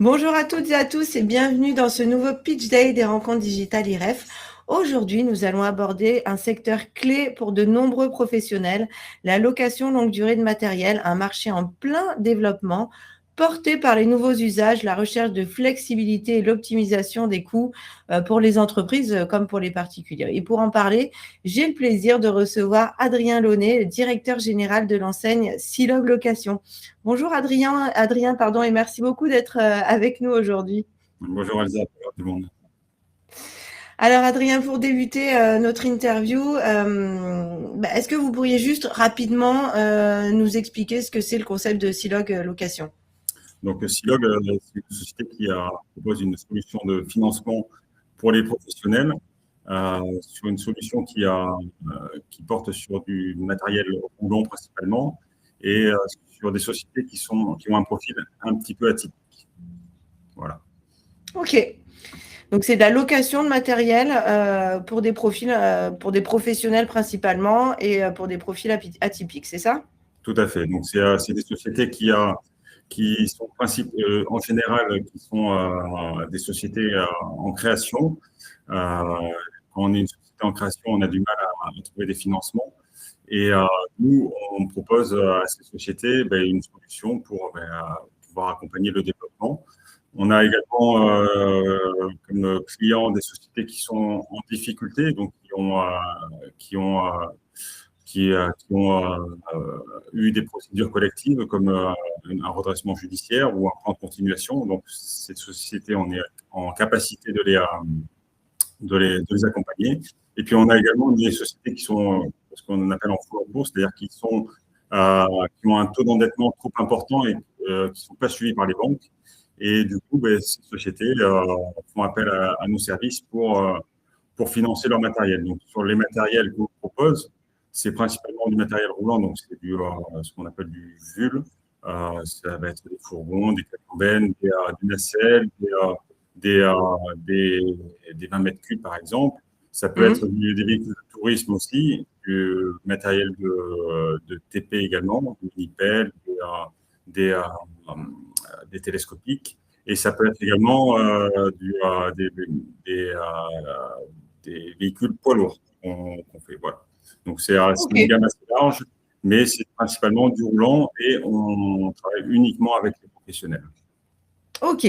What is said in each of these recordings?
Bonjour à toutes et à tous et bienvenue dans ce nouveau Pitch Day des rencontres digitales IREF. Aujourd'hui, nous allons aborder un secteur clé pour de nombreux professionnels, la location longue durée de matériel, un marché en plein développement, porté par les nouveaux usages, la recherche de flexibilité et l'optimisation des coûts pour les entreprises comme pour les particuliers. Et pour en parler, j'ai le plaisir de recevoir Adrien Launay, le directeur général de l'enseigne Silog Location. Bonjour Adrien, pardon, et merci beaucoup d'être avec nous aujourd'hui. Bonjour Elsa, bonjour tout le monde. Alors Adrien, pour débuter notre interview, est-ce que vous pourriez juste rapidement nous expliquer ce que c'est le concept de Silog Location? Donc Silog, c'est une société qui propose une solution de financement pour les professionnels, sur une solution qui porte sur du matériel roulant principalement et sur des sociétés qui ont un profil un petit peu atypique. Voilà. Ok. Donc c'est de la location de matériel pour des profils, pour des professionnels principalement et pour des profils atypiques, c'est ça? Tout à fait. Donc c'est des sociétés qui sont en général qui sont des sociétés en création. Quand on est une société en création, on a du mal à trouver des financements. Et nous, on propose à ces sociétés une solution pour pouvoir accompagner le développement. On a également comme clients des sociétés qui sont en difficulté, donc qui ont eu des procédures collectives comme un redressement judiciaire ou un plan de continuation. Donc, ces sociétés, on est en capacité de les accompagner. Et puis, on a également des sociétés qui sont ce qu'on appelle en full bourse, c'est-à-dire qui ont un taux d'endettement trop important et qui ne sont pas suivis par les banques. Et du coup, ces sociétés font appel à nos services pour financer leur matériel. Donc, sur les matériels qu'on propose, c'est principalement du matériel roulant, donc c'est ce qu'on appelle du VUL. Ça va être des fourgons, des camions-bennes, des nacelles, des 20 mètres cubes, par exemple. Ça peut être des véhicules de tourisme aussi, du matériel de TP également, des mini-pelles, des télescopiques. Et ça peut être également des véhicules poids lourds qu'on fait. Voilà. Donc, c'est une gamme assez large, mais c'est principalement du roulant et on travaille uniquement avec les professionnels. Ok.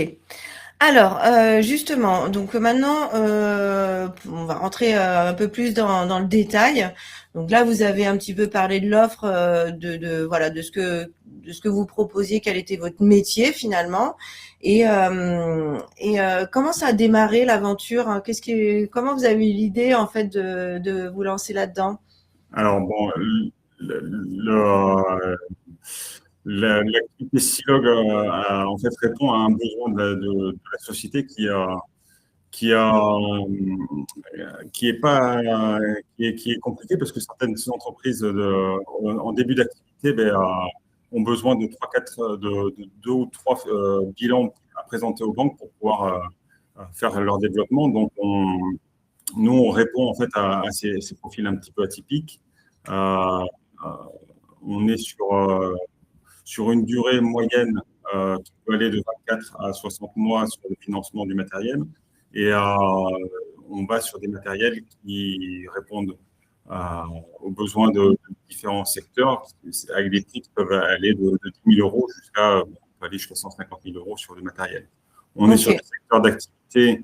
Alors, justement, donc maintenant, on va rentrer un peu plus dans le détail. Donc là, vous avez un petit peu parlé de l'offre, voilà, de ce que vous proposiez, quel était votre métier finalement, et comment ça a démarré l'aventure, hein, comment vous avez eu l'idée en fait de vous lancer là-dedans? Alors bon, l'activité Silog en fait répond à un besoin de la société qui est compliqué parce que certaines entreprises en début d'activité ont besoin de deux ou trois bilans à présenter aux banques pour pouvoir faire leur développement. Donc nous on répond en fait à ces profils un petit peu atypiques. On est sur une durée moyenne qui peut aller de 24 à 60 mois sur le financement du matériel. Et on va sur des matériels qui répondent aux besoins de différents secteurs. Avec des prix qui peuvent aller de 10 000 euros jusqu'à 150 000 euros sur le matériel. On est sur des secteurs d'activité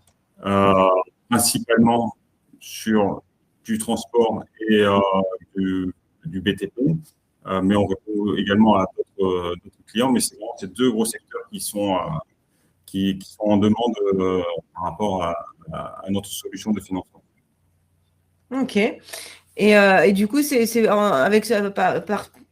principalement sur du transport et du BTP, mais on répond également à d'autres clients. Mais c'est vraiment ces deux gros secteurs qui sont en demande par rapport à notre solution de financement. Ok. Et du coup, avec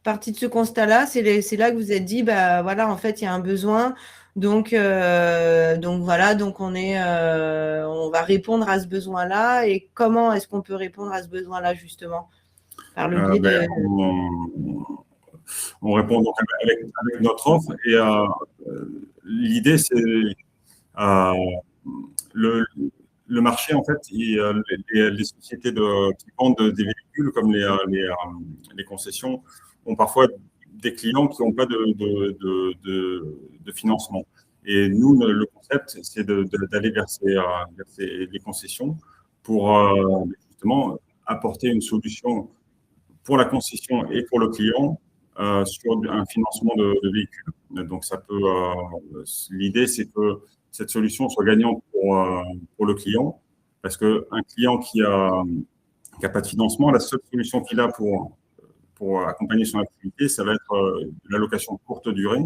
partie de ce constat-là, c'est là que vous êtes dit, bah voilà, en fait, il y a un besoin, donc voilà, donc on va répondre à ce besoin-là. Et comment est-ce qu'on peut répondre à ce besoin-là justement? Par le biais de. On répond donc avec notre offre et l'idée c'est le marché, en fait, les sociétés qui vendent des véhicules comme les concessions ont parfois des clients qui n'ont pas de financement. Et nous, le concept, c'est d'aller vers les concessions pour justement apporter une solution pour la concession et pour le client sur un financement de véhicules. Donc, l'idée, c'est que cette solution soit gagnante pour le client, parce qu'un client qui a pas de financement, la seule solution qu'il a pour accompagner son activité, ça va être la location courte durée.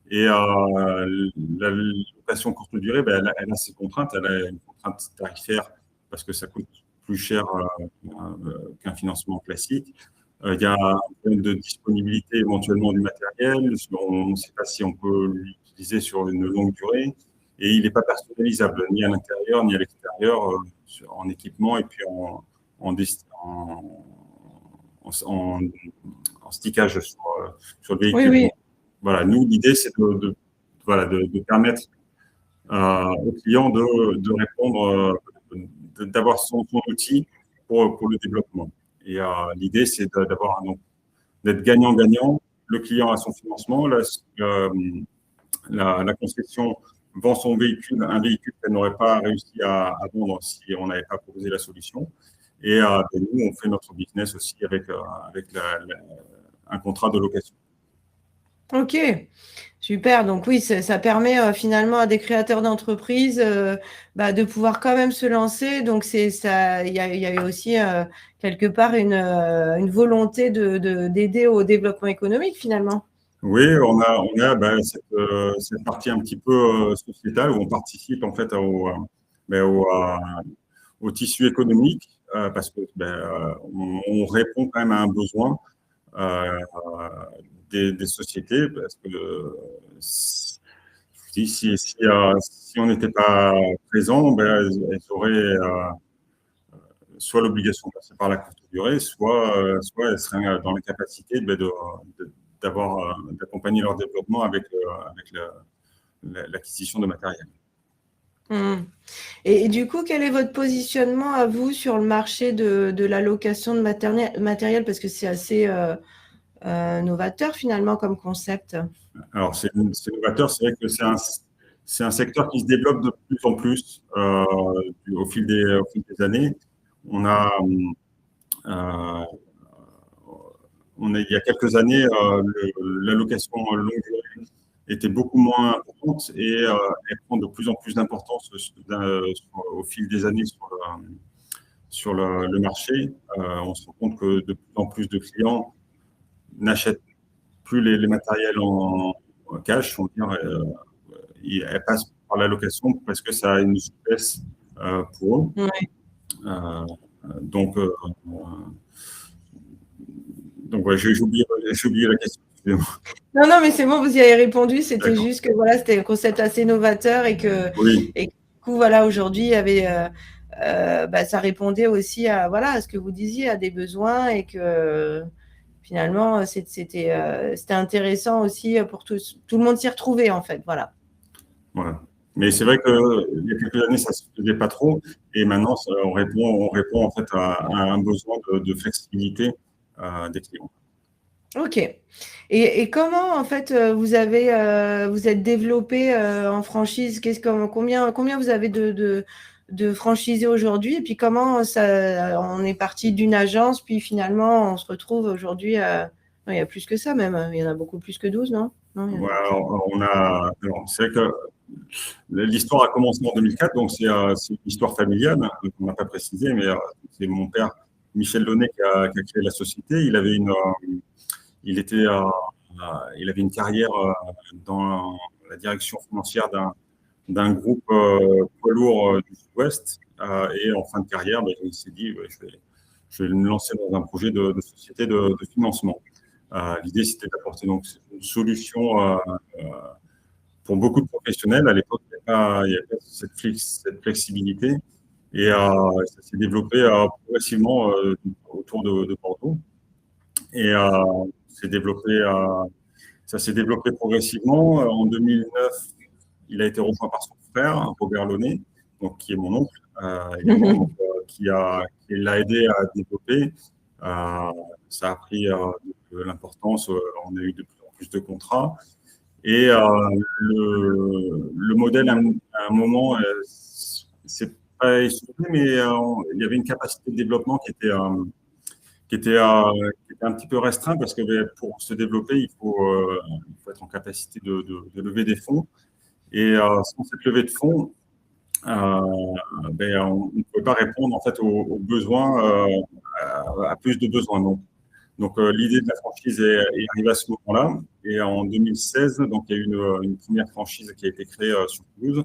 Et la location courte durée, ben, elle a ses contraintes. Elle a une contrainte tarifaire parce que ça coûte plus cher qu'un financement classique. Il y a un problème de disponibilité éventuellement du matériel. On ne sait pas si on peut l'utiliser sur une longue durée. Et il n'est pas personnalisable, ni à l'intérieur, ni à l'extérieur, en équipement et puis en stickage sur le véhicule. Oui, oui. Voilà, nous, l'idée, c'est de permettre au client de répondre, d'avoir son outil pour le développement. Et l'idée, c'est d'être gagnant-gagnant. Le client a son financement, la concession vend son véhicule, un véhicule qu'elle n'aurait pas réussi à vendre si on n'avait pas proposé la solution. Et nous, on fait notre business aussi avec un contrat de location. Ok, super. Donc oui, ça permet finalement à des créateurs d'entreprises de pouvoir quand même se lancer. Donc ça, il y a aussi quelque part une volonté d'aider au développement économique finalement. Oui, on a cette partie un petit peu sociétale où on participe en fait au tissu économique parce que on répond quand même à un besoin des sociétés parce que si on n'était pas présent, elles auraient soit l'obligation de passer par la courte durée, soit elles seraient dans la capacité d'accompagner leur développement avec l'acquisition de matériel. Mmh. Et du coup, quel est votre positionnement à vous sur le marché de la location de matériel parce que c'est assez novateur finalement comme concept. Alors, c'est novateur, c'est vrai que c'est un secteur qui se développe de plus en plus au fil des années. Il y a quelques années, la location longue durée était beaucoup moins importante et elle prend de plus en plus d'importance au fil des années sur le marché. On se rend compte que de plus en plus de clients n'achètent plus les matériels en cash, on va dire, elles passent par la location parce que ça a une souplesse pour eux. Ouais. Donc ouais, j'ai oublié la question. Non, mais c'est bon, vous y avez répondu. C'était juste que voilà, c'était un concept assez novateur et que, oui. et que du coup, voilà, aujourd'hui, il y avait, ça répondait aussi à ce que vous disiez, à des besoins et que finalement, c'était intéressant aussi pour tout le monde s'y retrouver en fait. Voilà. Voilà. Mais c'est vrai qu'il y a quelques années, ça ne se faisait pas trop. Et maintenant, on répond en fait à un besoin de flexibilité des clients. Ok. Et comment, en fait, vous êtes développé en franchise? Combien vous avez de franchisés aujourd'hui? Et puis comment on est parti d'une agence, puis finalement, on se retrouve aujourd'hui non, il y a plus que ça même. Il y en a beaucoup plus que 12, non? Non, c'est vrai que l'histoire a commencé en 2004, donc c'est une histoire familiale, on n'a pas précisé, mais c'est mon père, Michel Launay, qui a créé la société. Il avait une carrière dans la direction financière d'un groupe poids lourd du Sud-Ouest. Et en fin de carrière, il s'est dit je vais me lancer dans un projet de société de financement. L'idée, c'était d'apporter donc une solution pour beaucoup de professionnels. À l'époque, il n'y avait pas cette flexibilité. Et ça s'est développé progressivement autour de Bordeaux. Et ça s'est développé progressivement. En 2009, il a été rejoint par son frère, Robert Launay, donc, qui est mon oncle, également, qui l'a aidé à développer. Ça a pris de l'importance. On a eu de plus en plus de contrats. Et le modèle, à un moment, c'est pas essoufflé, mais il y avait une capacité de développement qui était un petit peu restreinte parce que pour se développer, il faut être en capacité de lever des fonds. Et sans cette levée de fonds, on ne pouvait pas répondre en fait aux besoins, à plus de besoins. Donc, l'idée de la franchise est arrivée à ce moment-là. Et en 2016, donc, il y a eu une première franchise qui a été créée sur Toulouse,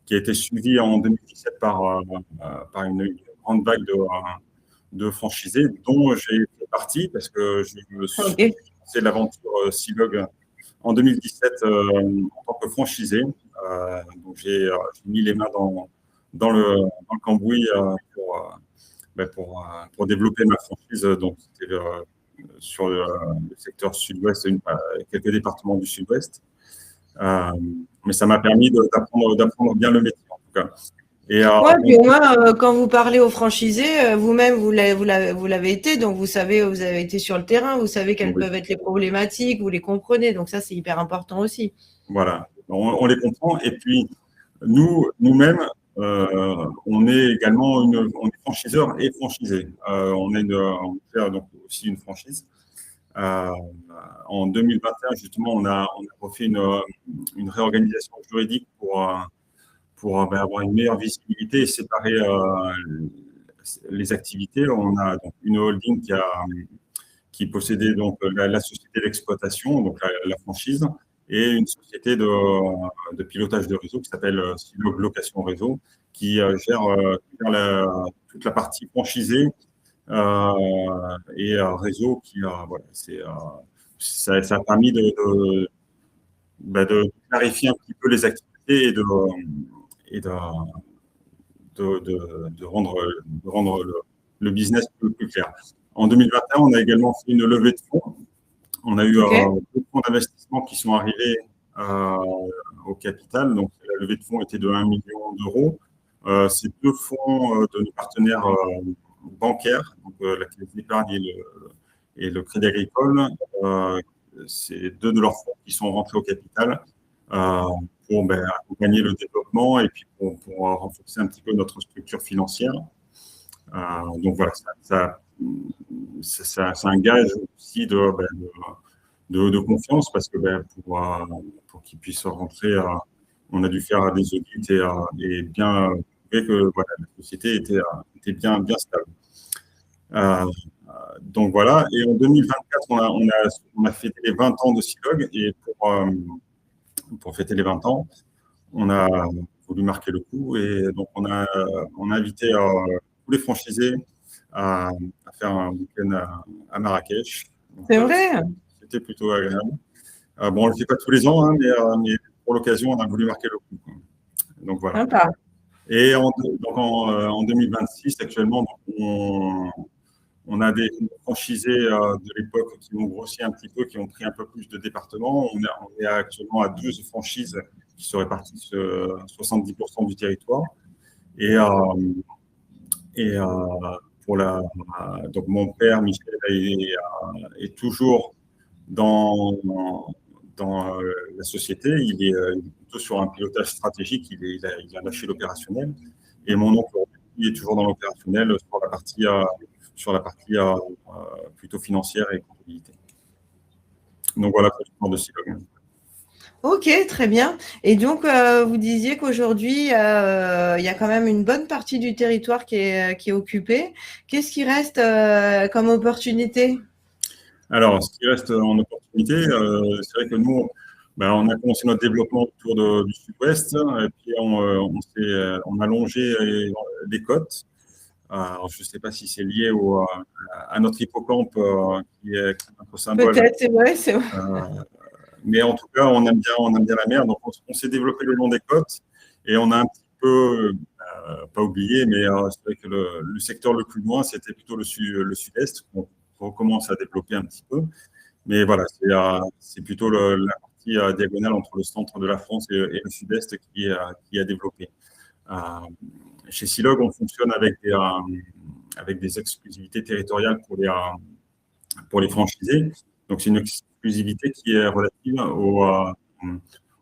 qui a été suivie en 2017 par une grande vague de franchisés, dont j'ai fait partie parce que je me suis Ok. lancé l'aventure Silog en 2017 en tant que franchisé. Donc, j'ai mis les mains dans le cambouis pour développer ma franchise. Donc, c'était sur le secteur sud-ouest, quelques départements du sud-ouest. Mais ça m'a permis d'apprendre bien le métier, en tout cas. Et, Ouais, puis au moins, quand vous parlez aux franchisés, vous-même, vous l'avez été, donc vous savez, vous avez été sur le terrain, vous savez quelles oui, peuvent être les problématiques, vous les comprenez, donc ça, c'est hyper important aussi. voilà, on les comprend. Et puis, nous-mêmes, on est également on est franchiseur et franchisé. On fait donc aussi une franchise. Euh, En 2021, justement, on a refait une réorganisation juridique pour avoir une meilleure visibilité et séparer les activités. On a donc une holding qui possédait donc la société d'exploitation, donc la franchise, et une société de pilotage de réseau qui s'appelle Silog Location Réseau, qui gère toute la partie franchisée et réseau voilà, ça a permis de clarifier un petit peu les activités et de rendre le business plus clair. En 2021, on a également fait une levée de fonds. On a eu Ok. deux fonds d'investissement qui sont arrivés euh, au capital. Donc, la levée de fonds était de 1 million d'euros. Ces deux fonds de nos partenaires bancaires, donc la Caisse d'épargne et le Crédit Agricole, c'est deux de leurs fonds qui sont rentrés au capital euh, pour accompagner le développement et puis pour renforcer un petit peu notre structure financière. Donc voilà, c'est un gage aussi de confiance parce que pour qu'ils puissent rentrer, on a dû faire des audits et bien prouver que voilà, la société était bien stable. Euh, donc voilà, et en 2024, on a fêté les 20 ans de Silog et pour fêter les 20 ans, on a voulu marquer le coup et donc on a invité tous les franchisés à faire un week-end à Marrakech. Donc, C'est vrai, c'était plutôt agréable. Bon, on ne le fait pas tous les ans, hein, mais pour l'occasion, on a voulu marquer le coup, quoi. Donc voilà. sympa. Et en 2026, actuellement, donc, on a des franchisés de l'époque qui ont grossi un petit peu, qui ont pris un peu plus de départements. On est actuellement à 12 franchises qui se répartissent 70% du territoire. Et, et donc mon père, Michel, est toujours dans, dans la société. Il est plutôt sur un pilotage stratégique. Il a lâché l'opérationnel. Et mon oncle est toujours dans l'opérationnel sur la partie plutôt financière et comptabilité. Donc voilà pour l'histoire de Silog. Ok, très bien. Et donc, vous disiez qu'aujourd'hui, il y a quand même une bonne partie du territoire qui est occupée. Qu'est-ce qui reste comme opportunité? Alors, ce qui reste en opportunité, c'est vrai que nous, on a commencé notre développement autour du sud-ouest, et puis on a longé les côtes. Alors, je ne sais pas si c'est lié à notre hippocampe qui est notre symbole. Peut-être, c'est vrai, c'est vrai. Mais en tout cas, on aime bien la mer. Donc, on s'est développé le long des côtes et on a un petit peu, pas oublié, mais c'est vrai que le secteur le plus loin, c'était plutôt le sud-est. On recommence à développer un petit peu. Mais voilà, c'est plutôt la partie diagonale entre le centre de la France et le sud-est qui a développé. Euh, Chez Silog, on fonctionne avec des exclusivités territoriales pour les franchisés. Donc, c'est une exclusivité qui est relative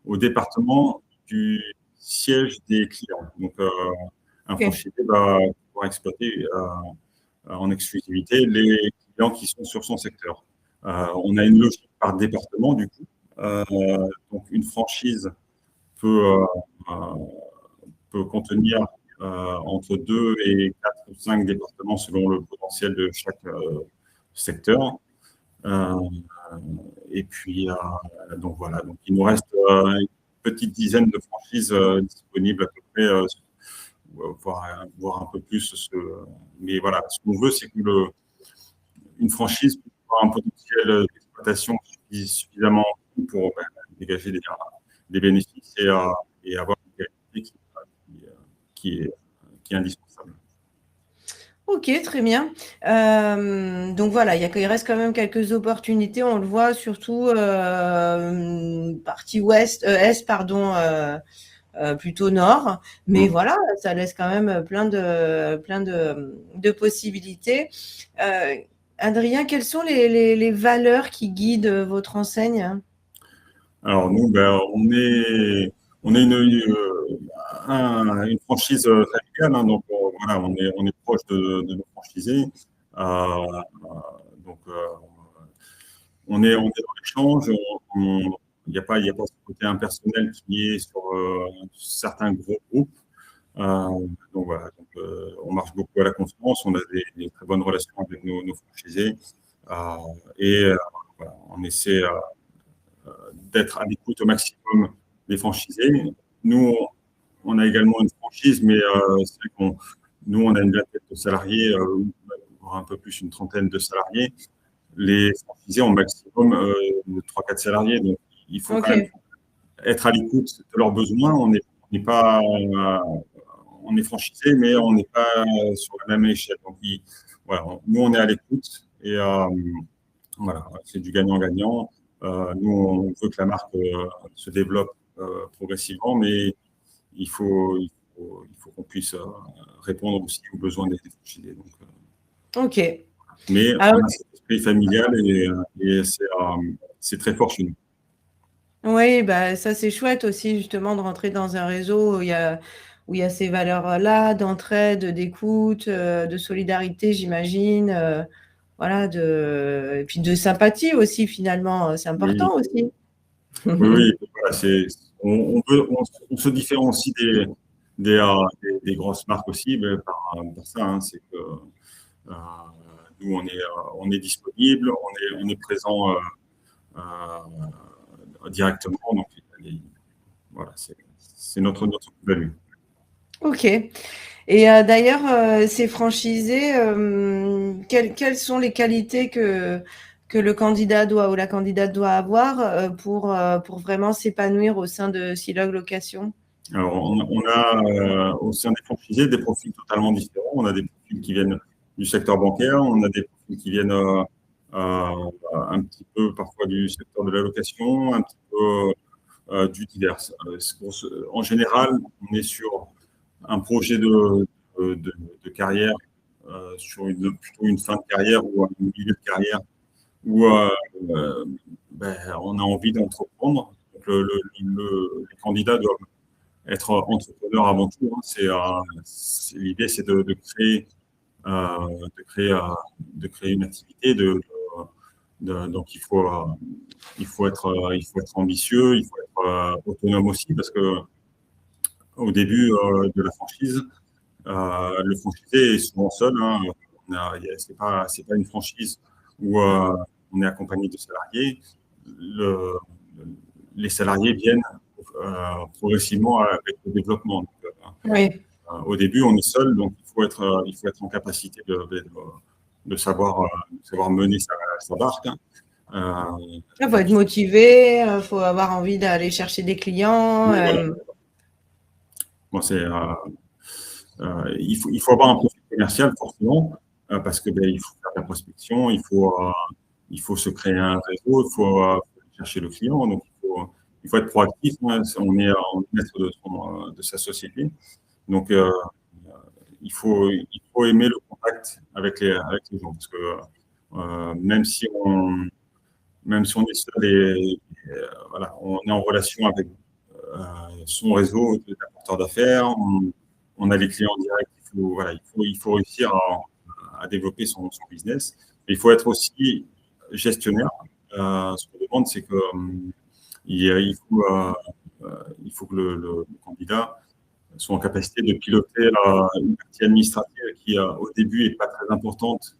au département du siège des clients. Donc, un franchisé va pouvoir exploiter en exclusivité les clients qui sont sur son secteur. On a une logique par département, du coup. Donc, une franchise peut contenir entre 2 et 4 ou 5 départements selon le potentiel de chaque secteur. Et puis, donc voilà, donc il nous reste une petite dizaine de franchises disponibles à peu près, voire un peu plus. Mais voilà, ce qu'on veut, c'est que une franchise puisse avoir un potentiel d'exploitation suffisamment pour dégager des bénéfices et avoir une qualité qui est indispensable. Ok, très bien. Donc voilà, il reste quand même quelques opportunités. On le voit surtout partie est, pardon, plutôt nord. Mais voilà, ça laisse quand même plein de possibilités. Adrien, quelles sont les valeurs qui guident votre enseigne? Alors nous, on est une franchise familiale, hein, donc voilà, on est proche de nos franchisés. Donc on est dans l'échange. Il n'y a pas ce côté impersonnel qui est sur certains gros groupes. Donc voilà, on marche beaucoup à la confiance. On a des très bonnes relations avec nos franchisés et voilà, on essaie d'être à l'écoute au maximum des franchisés. Nous, on a également une franchise, mais c'est vrai nous, on a une vingtaine de salariés, voire un peu plus, une trentaine de salariés. Les franchisés ont maximum 3-4 salariés. Donc, il faut quand même être à l'écoute de leurs besoins. On est franchisé, mais on n'est pas sur la même échelle. Donc, voilà, nous, on est à l'écoute et voilà, c'est du gagnant-gagnant. Nous, on veut que la marque se développe progressivement, mais il faut qu'on puisse répondre aussi aux besoins des franchisés. Ok. Mais on a cet esprit familial et c'est très fort chez nous. Oui, bah, ça c'est chouette aussi justement de rentrer dans un réseau où il y a ces valeurs-là, d'entraide, d'écoute, de solidarité, j'imagine. Voilà, et puis de sympathie aussi finalement, c'est important aussi. Oui, voilà, on se différencie des grosses marques aussi par ça, hein, c'est que nous on est disponible, on est présent directement, donc voilà, c'est notre value. Ok. Et d'ailleurs, ces franchisés, quelles sont les qualités que le candidat doit ou la candidate doit avoir pour vraiment s'épanouir au sein de Silog Location? Alors, on a au sein des franchisés des profils totalement différents. On a des profils qui viennent du secteur bancaire, on a des profils qui viennent un petit peu parfois du secteur de la location, un petit peu du divers. En général, on est sur un projet de carrière, sur plutôt une fin de carrière ou un milieu de carrière où on a envie d'entreprendre. Donc, les candidats doivent être entrepreneur avant tout. Hein. L'idée, c'est de créer une activité. Donc, il faut être ambitieux, il faut être autonome aussi, parce que au début de la franchise, le franchisé est souvent seul. Hein. C'est pas une franchise où on est accompagné de salariés. Les salariés viennent progressivement avec le développement. Donc, au début, on est seul, donc il faut être en capacité de savoir mener sa barque. Il faut être motivé, il faut avoir envie d'aller chercher des clients. Voilà. Bon, il faut avoir un profil commercial, forcément, parce que il faut faire de la prospection, il faut se créer un réseau, il faut chercher le client. Donc, il faut être proactif. Hein, on est maître de sa société. Donc, il faut aimer le contact avec les gens. Parce que même si même si on est seul voilà, on est en relation avec son réseau d'apporteurs d'affaires, on a les clients directs. Voilà, il faut réussir à développer son business. Mais il faut être aussi gestionnaire. Ce qu'on demande, c'est que il faut que le candidat soit en capacité de piloter une partie administrative qui, au début, n'est pas très importante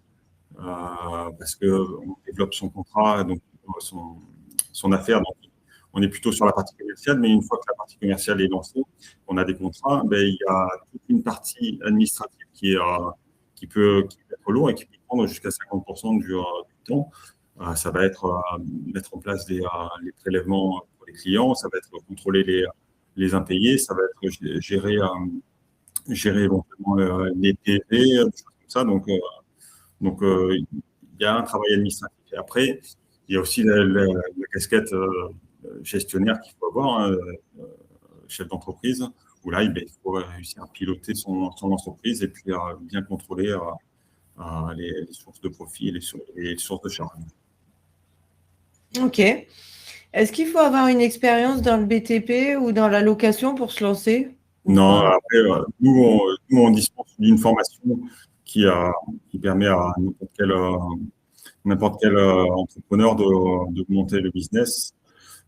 parce qu'on développe son contrat, donc son affaire. Donc, on est plutôt sur la partie commerciale, mais une fois que la partie commerciale est lancée, on a des contrats, ben, il y a toute une partie administrative qui peut être lourde et qui peut prendre jusqu'à 50% du temps. Ça va être mettre en place les prélèvements pour les clients, ça va être contrôler les impayés, ça va être gérer éventuellement les PV, des choses comme ça. Donc, il y a un travail administratif. Et après, il y a aussi la casquette gestionnaire qu'il faut avoir, hein, chef d'entreprise, où là, il faut réussir à piloter son entreprise et puis bien contrôler les sources de profit et les sources de charges. Ok. Est-ce qu'il faut avoir une expérience dans le BTP ou dans la location pour se lancer? Non, après, nous, on dispense d'une formation qui permet à n'importe quel entrepreneur de monter le business,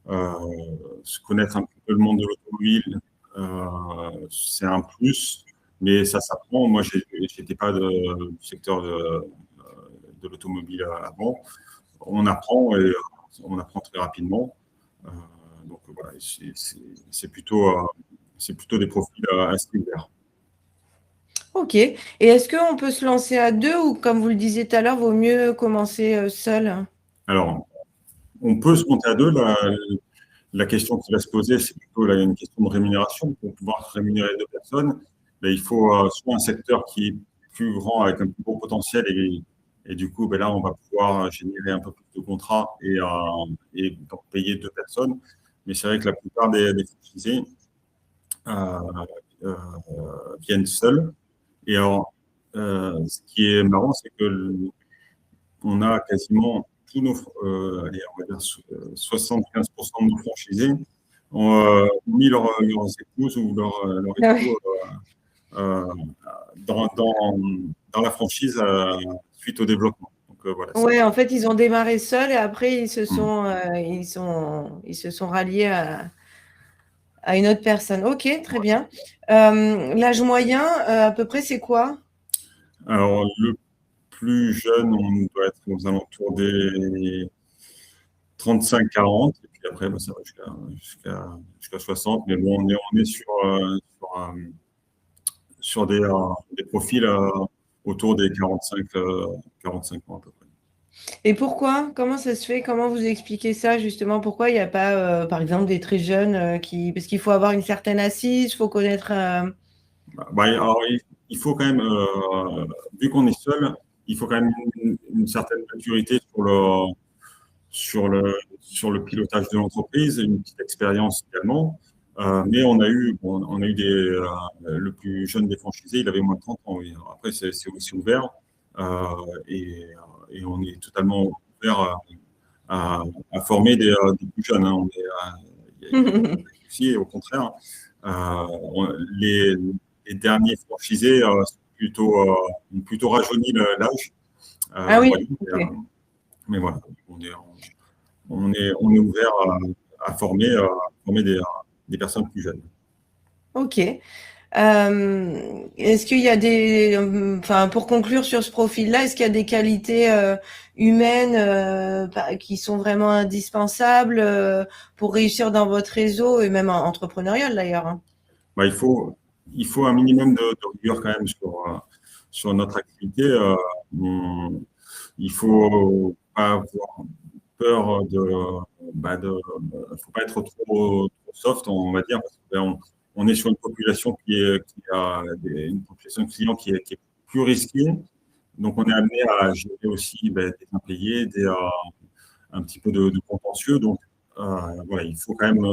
se connaître un petit peu le monde de l'automobile, c'est un plus, mais ça s'apprend. Moi, je n'étais pas du secteur de l'automobile avant. On apprend et on apprend très rapidement. Donc voilà, c'est plutôt des profils assez ouverts. Ok. Et est-ce qu'on peut se lancer à deux ou, comme vous le disiez tout à l'heure, vaut mieux commencer seul? Alors, on peut se monter à deux. La question qui va se poser, c'est plutôt une question de rémunération. Pour pouvoir rémunérer deux personnes, ben, il faut soit un secteur qui est plus grand avec un plus gros potentiel et du coup, ben là, on va pouvoir générer un peu plus de contrats et donc payer deux personnes. Mais c'est vrai que la plupart des franchisés euh, euh, viennent seuls. Et alors, ce qui est marrant, c'est que on a quasiment tous allez, on va dire 75% de nos franchisés ont mis leurs épouses ou leur Ah époux ouais. euh, dans la franchise suite au développement. Donc, voilà, Ouais, en fait, ils ont démarré seuls et après, Hmm. ils se sont ralliés à une autre personne. Ok, très bien. L'âge moyen, à peu près, c'est quoi? Alors, le plus jeune, on doit être aux alentours des 35-40, et puis après, bah, ça va jusqu'à 60, mais bon, on est sur des profils autour des 45 ans à peu près. Et pourquoi? Comment ça se fait? Comment vous expliquez ça, justement? Pourquoi il n'y a pas, par exemple, des très jeunes qui... Parce qu'il faut avoir une certaine assise, il faut connaître... Alors, il faut quand même, vu qu'on est seul, il faut quand même une certaine maturité sur le pilotage de l'entreprise, une petite expérience également. Mais on a eu le plus jeune des franchisés, il avait moins de 30 ans. Oui. Après, c'est aussi ouvert et, et on est totalement ouvert à former des plus jeunes, hein. Il y a pas de souci, et au contraire, les derniers franchisés ont plutôt rajeuni l'âge. Ah oui, Voilà. ok. Mais voilà, on est ouvert à former des personnes plus jeunes. Ok. Est-ce qu'il y a des, enfin, pour conclure sur ce profil-là, est-ce qu'il y a des qualités humaines qui sont vraiment indispensables pour réussir dans votre réseau et même entrepreneurial d'ailleurs, hein? Bah, il faut un minimum de rigueur quand même sur notre activité. Il faut pas avoir peur faut pas être trop soft, on va dire, parce qu'on est sur une population qui a une population de clients qui est plus risquée. Donc, on est amené à gérer aussi des impayés, un petit peu de contentieux. Donc, voilà, il faut quand même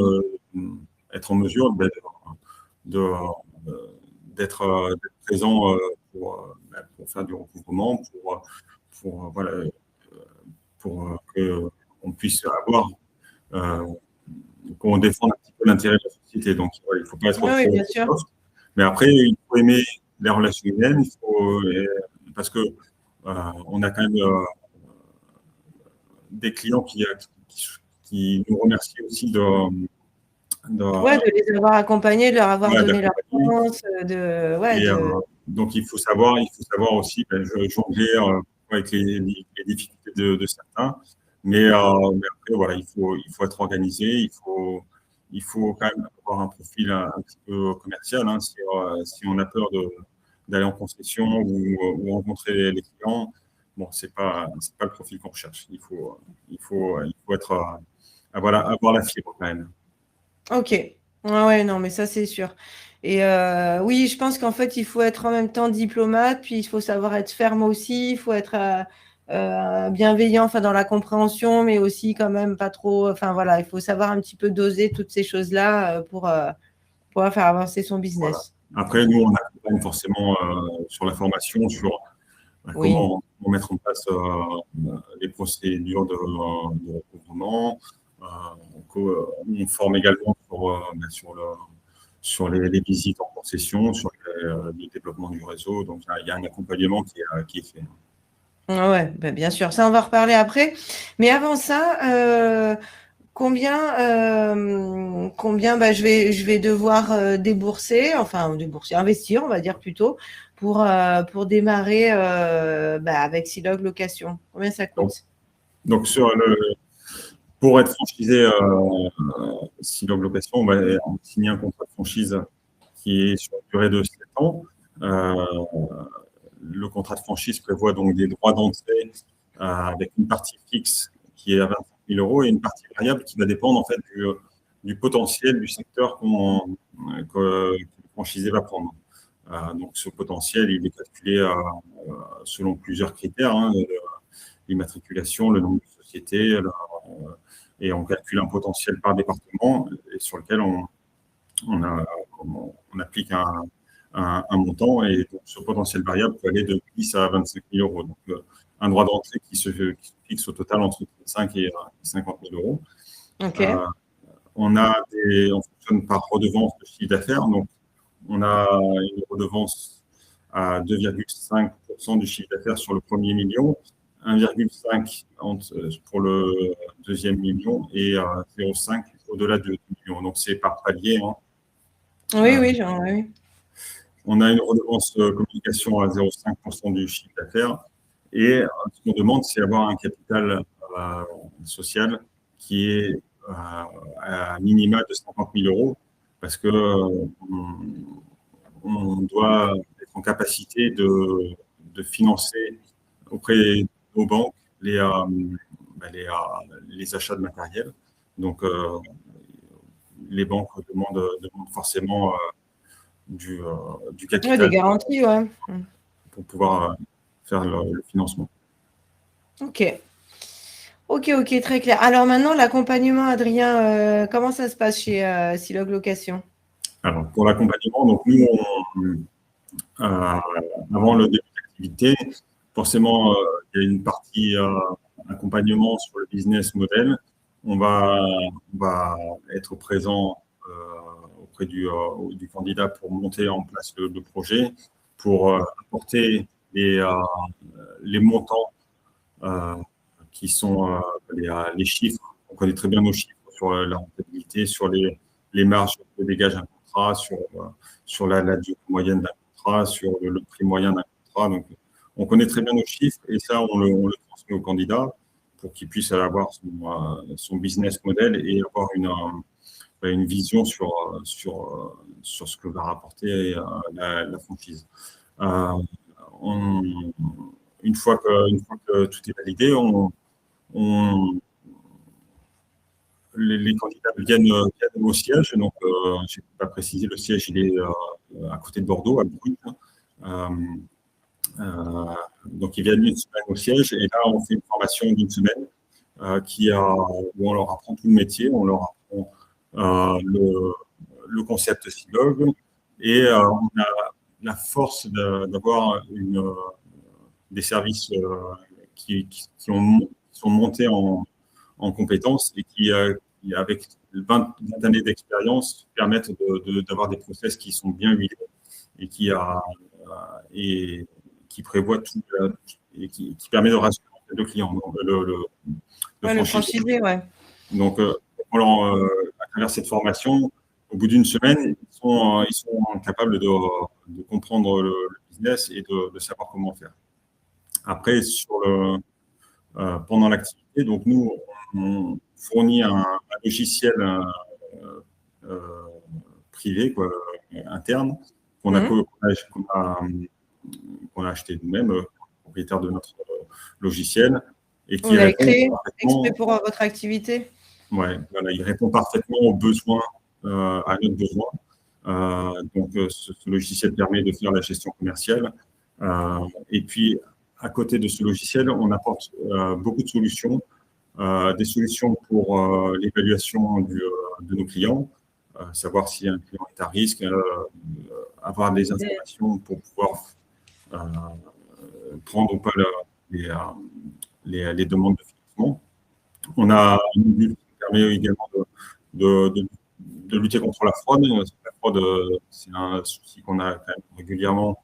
être en mesure de, d'être présent pour faire du recouvrement, voilà, pour que qu'on puisse avoir, qu'on défende un petit peu l'intérêt de la société. Donc, il ne faut pas être Oui, bien trop sûr. soft. Mais après, il faut aimer les relations humaines, parce que on a quand même des clients qui nous remercient aussi Ouais, de les avoir accompagnés, de leur avoir donné leur d'accompagner. chance, Donc, il faut savoir aussi jongler avec les difficultés de certains. Mais après, voilà, il faut être organisé, il faut quand même avoir un profil un petit peu commercial. Hein, si on a peur d'aller en concession ou rencontrer les clients, bon, c'est pas le profil qu'on recherche. Il faut être, avoir la fibre quand même. Ok. Ouais, non, mais ça, c'est sûr. Et oui, je pense qu'en fait, il faut être en même temps diplomate, puis il faut savoir être ferme aussi, il faut être bienveillant, enfin, dans la compréhension, mais aussi quand même pas trop. Enfin, voilà, il faut savoir un petit peu doser toutes ces choses-là pour pouvoir faire avancer son Voilà. business. Après, nous, on accompagne forcément sur la formation, sur Oui. comment mettre en place les procédures de recouvrement. On forme également sur les visites en concession, sur le développement du réseau. Donc, il y a un accompagnement qui est fait. Ah ouais, ben, bien sûr. Ça, on va reparler après. Mais avant ça, combien je vais devoir investir, on va dire plutôt, pour démarrer avec Silog Location. Combien ça Donc, coûte? donc pour être franchisé Silog Location, on va signer un contrat de franchise qui est sur une durée de 7 ans. Le contrat de franchise prévoit donc des droits d'entrée avec une partie fixe qui est à 25 000 euros et une partie variable qui va dépendre en fait du potentiel du secteur que le franchisé va prendre. Donc ce potentiel, il est calculé selon plusieurs critères, hein, l'immatriculation, le nombre de sociétés, et on calcule un potentiel par département et sur lequel on applique un montant, et donc ce potentiel variable peut aller de 10 à 25 000 euros. Donc, un droit d'entrée qui se fixe au total entre 35 et 50 000 euros. Ok. On fonctionne par redevance de chiffre d'affaires. Donc, on a une redevance à 2,5% du chiffre d'affaires sur le premier million, 1,5 pour le deuxième million et 0,5 au-delà de 2 millions. Donc, c'est par palier. Hein. Oui, oui. On a une redevance communication à 0,5% du chiffre d'affaires. Et ce qu'on demande, c'est d'avoir un capital social qui est à minima de 50 000 euros, parce que on doit être en capacité de financer auprès de nos banques les achats de matériel. Donc, les banques demandent forcément du Ouais, des capital garanties, ouais. pour pouvoir faire le financement. Ok. Ok, très clair. Alors maintenant, l'accompagnement, Adrien, comment ça se passe chez Silog Location? Alors, pour l'accompagnement, donc nous, avant le début d'activité, forcément, il y a une partie accompagnement sur le business model. On va être présent auprès du candidat pour monter en place le projet, pour apporter les montants qui sont les chiffres. On connaît très bien nos chiffres sur la rentabilité, sur les marges que dégage un contrat, sur la durée moyenne d'un contrat, sur le prix moyen d'un contrat. Donc, on connaît très bien nos chiffres et ça, on le transmet au candidat pour qu'il puisse avoir son business model et avoir une vision sur ce que va rapporter la franchise. On, une fois que tout est validé, les candidats viennent au siège. Donc, je n'ai pas précisé, le siège il est à côté de Bordeaux, à Brune. Donc, ils viennent une semaine au siège et là, on fait une formation d'une semaine où on leur apprend tout le métier, on leur apprend le concept Silog et on a la force d'avoir des services qui sont montés en compétences et qui avec 20 années d'expérience, permettent d'avoir des process qui sont bien huilés et qui prévoient tout et qui permet de rassurer le client, Le franchisé, ouais. Donc, à travers cette formation, au bout d'une semaine, ils sont capables de comprendre le business et de savoir comment faire. Après, pendant l'activité, donc nous, on fournit un logiciel privé, quoi, interne, qu'on a acheté nous-mêmes, propriétaire de notre logiciel. Et qui vous l'avez créé parfaitement exprès pour votre activité? Ouais, voilà, il répond parfaitement aux besoins, à notre besoin. Donc, ce logiciel permet de faire la gestion commerciale. Et puis, à côté de ce logiciel, on apporte beaucoup de solutions, des solutions pour l'évaluation de nos clients, savoir si un client est à risque, avoir des informations pour pouvoir prendre ou pas les demandes de financement. On a une bulle qui permet également de lutter contre la fraude. La fraude, c'est un souci qu'on a quand même régulièrement,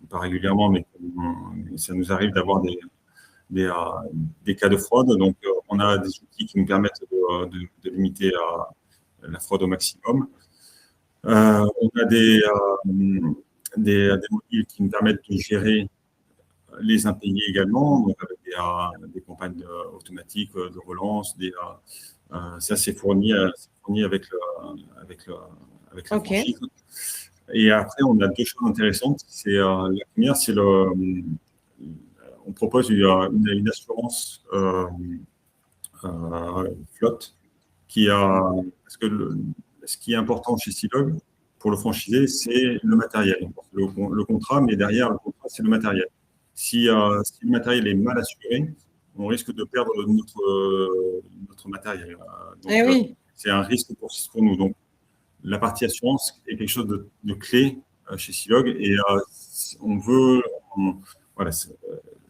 pas régulièrement, mais ça nous arrive d'avoir des cas de fraude. Donc, on a des outils qui nous permettent de limiter la fraude au maximum. On a des modules qui nous permettent de gérer les impayés également, donc avec des campagnes automatiques de relance. Ça, c'est fourni avec la franchise. Et après, on a deux choses intéressantes. La première, c'est on propose une assurance flotte parce que ce qui est important chez Silog pour le franchisé, c'est le matériel. Le contrat, mais derrière le contrat, c'est le matériel. Si le matériel est mal assuré, on risque de perdre notre matériel. Donc, c'est un risque pour nous. Donc, la partie assurance est quelque chose de clé chez Silog et voilà,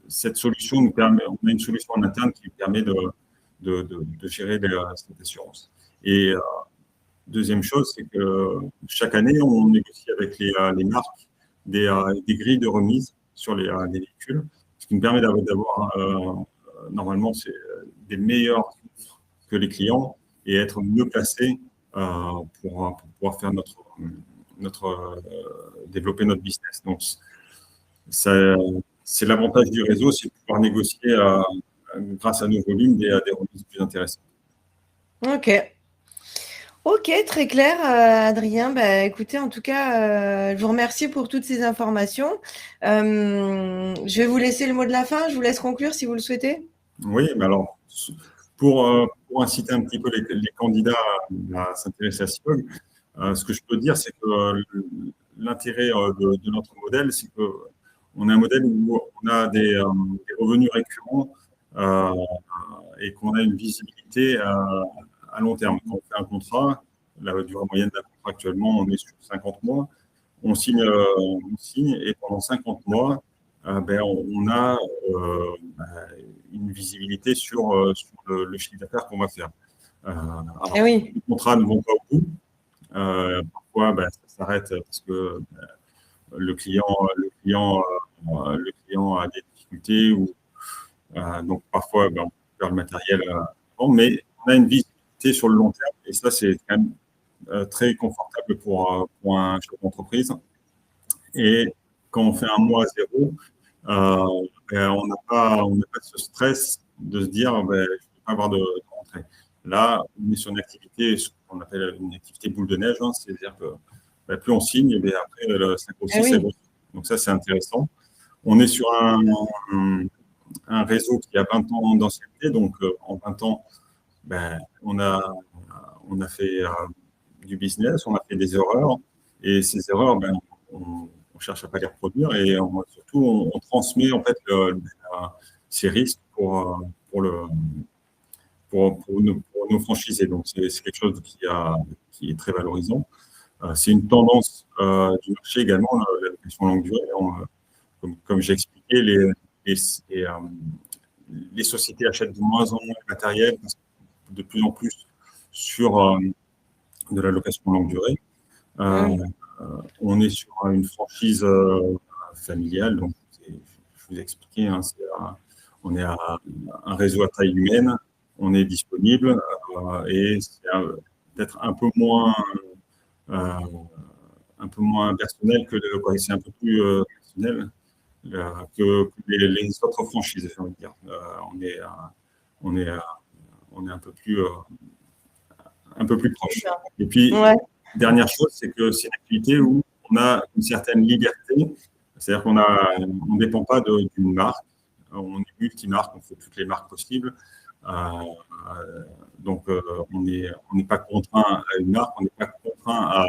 cette solution nous permet, on a une solution en interne qui permet de gérer cette assurance. Et deuxième chose, c'est que chaque année, on négocie avec les marques des grilles de remise sur les véhicules, ce qui nous permet d'avoir normalement des meilleurs offres que les clients et être mieux placés pour pouvoir faire développer notre business. Donc, c'est l'avantage du réseau, c'est de pouvoir négocier grâce à nos volumes des remises plus intéressantes. Ok, très clair, Adrien. Écoutez, en tout cas, je vous remercie pour toutes ces informations. Je vais vous laisser le mot de la fin. Je vous laisse conclure si vous le souhaitez. Oui, mais alors, pour inciter un petit peu les candidats à s'intéresser à Silog, ce que je peux dire, c'est que l'intérêt de notre modèle, c'est qu'on a un modèle où on a des revenus récurrents et qu'on a une visibilité à long terme. Quand on fait un contrat, la durée moyenne d'un contrat actuellement, on est sur 50 mois. On signe et pendant 50 mois, on a une visibilité sur le chiffre d'affaires qu'on va faire. Les contrats ne vont pas au bout. Parfois, ça s'arrête parce que le client a des difficultés donc parfois on perd le matériel. Mais on a une visibilité sur le long terme et ça, c'est quand même très confortable pour un chef d'entreprise. Et quand on fait un mois à zéro, on n'a pas ce stress de se dire je ne vais pas avoir de rentrée. Là, on est sur une activité, ce qu'on appelle une activité boule de neige, c'est-à-dire que plus on signe, et après, ça grossit, ça grossit. Donc ça, c'est intéressant. On est sur un réseau qui a 20 ans d'ancienneté, donc en 20 ans, on a fait du business, on a fait des erreurs, et ces erreurs, on cherche à ne pas les reproduire, et surtout, on transmet en fait ces risques pour nos franchisés. Donc, c'est quelque chose qui est très valorisant. C'est une tendance du marché également, la location longue durée. Comme j'ai expliqué, les sociétés achètent de moins en moins de matériel, de plus en plus sur de la location longue durée. On est sur une franchise familiale, donc je vous ai expliqué, hein, on est à un réseau à taille humaine, on est disponible et c'est peut-être un peu moins personnel que c'est un peu plus personnel que les autres franchises, j'ai envie de dire. On est un peu plus proche. Et puis, dernière chose, c'est que c'est une activité où on a une certaine liberté, c'est-à-dire qu'on ne dépend pas d'une marque, on est multi-marque, on fait toutes les marques possibles. Donc, on n'est pas contraint à une marque, on n'est pas contraint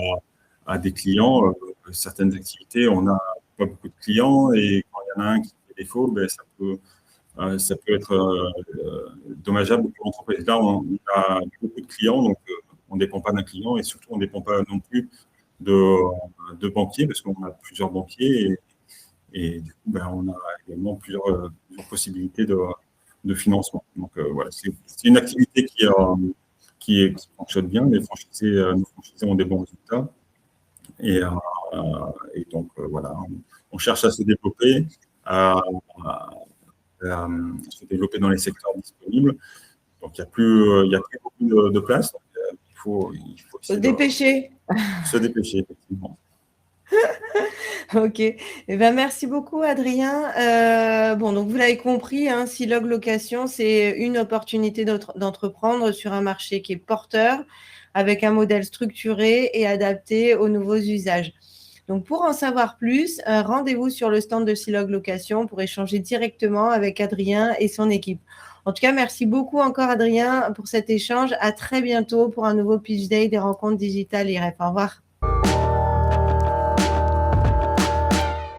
à des clients. Certaines activités, on n'a pas beaucoup de clients et quand il y en a un qui fait défaut, ben, ça peut être dommageable pour l'entreprise. Là, on a beaucoup de clients, donc on ne dépend pas d'un client et surtout, on ne dépend pas non plus de banquiers parce qu'on a plusieurs banquiers et du coup, ben, on a également plusieurs possibilités de financement. Donc, voilà, c'est une activité qui fonctionne bien. Nos franchisés ont des bons résultats. Et donc, voilà, on cherche à se développer, à se développer dans les secteurs disponibles. Donc, il n'y a plus beaucoup de place. Donc, il faut se dépêcher. Se dépêcher, effectivement. Ok. Eh ben, merci beaucoup, Adrien. Bon, donc vous l'avez compris, hein, Silog Location, c'est une opportunité d'entreprendre sur un marché qui est porteur, avec un modèle structuré et adapté aux nouveaux usages. Donc, pour en savoir plus, rendez-vous sur le stand de Silog Location pour échanger directement avec Adrien et son équipe. En tout cas, merci beaucoup encore, Adrien, pour cet échange. À très bientôt pour un nouveau Pitch Day des rencontres digitales IREF. Au revoir.